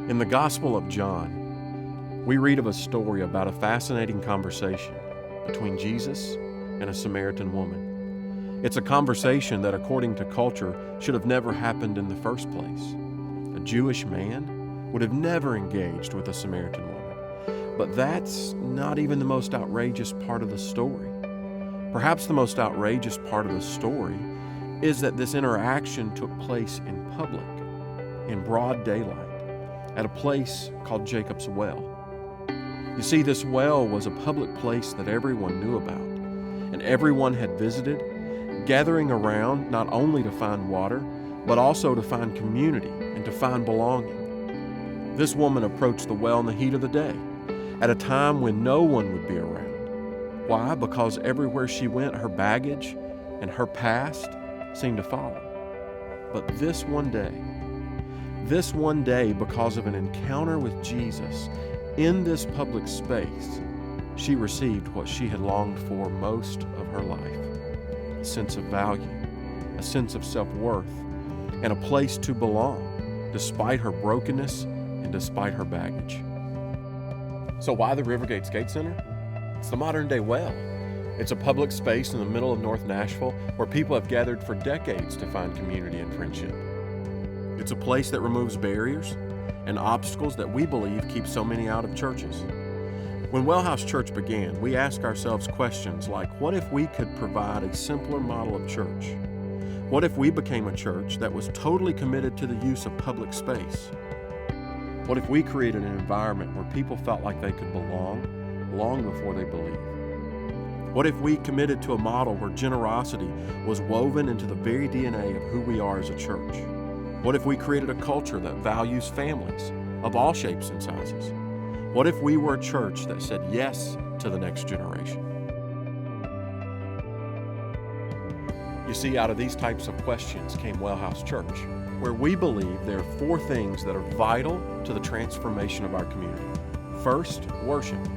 In the Gospel of John, we read of a story about a fascinating conversation between Jesus and a Samaritan woman. It's a conversation that, according to culture, should have never happened in the first place. A Jewish man would have never engaged with a Samaritan woman. But that's not even the most outrageous part of the story. Perhaps the most outrageous part of the story is that this interaction took place in public, in broad daylight, at a place called Jacob's Well. You see, this well was a public place that everyone knew about, and everyone had visited, gathering around not only to find water, but also to find community and to find belonging. This woman approached the well in the heat of the day, at a time when no one would be around. Why? Because everywhere she went, her baggage and her past seemed to follow. But this one day, because of an encounter with Jesus in this public space, she received what she had longed for most of her life: a sense of value, a sense of self-worth, and a place to belong, despite her brokenness and despite her baggage. So why the Rivergate Skate Center? It's the modern-day well. It's a public space in the middle of North Nashville where people have gathered for decades to find community and friendship. It's a place that removes barriers and obstacles that we believe keep so many out of churches. When Wellhouse Church began, we asked ourselves questions like, what if we could provide a simpler model of church? What if we became a church that was totally committed to the use of public space? What if we created an environment where people felt like they could belong long before they believed? What if we committed to a model where generosity was woven into the very DNA of who we are as a church? What if we created a culture that values families of all shapes and sizes? What if we were a church that said yes to the next generation? You see, out of these types of questions came Wellhouse Church, where we believe there are 4 things that are vital to the transformation of our community. First, worship,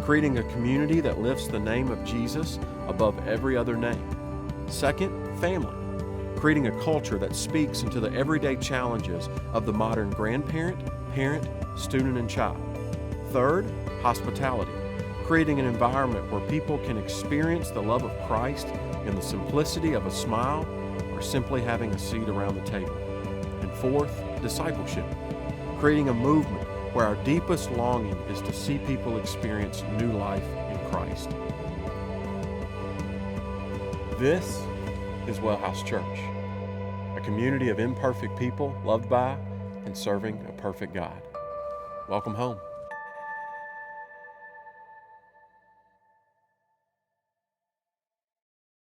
creating a community that lifts the name of Jesus above every other name. Second, family, creating a culture that speaks into the everyday challenges of the modern grandparent, parent, student, and child. Third, hospitality, creating an environment where people can experience the love of Christ in the simplicity of a smile or simply having a seat around the table. And fourth, discipleship, creating a movement where our deepest longing is to see people experience new life in Christ. This is Wellhouse Church, a community of imperfect people loved by and serving a perfect God. Welcome home.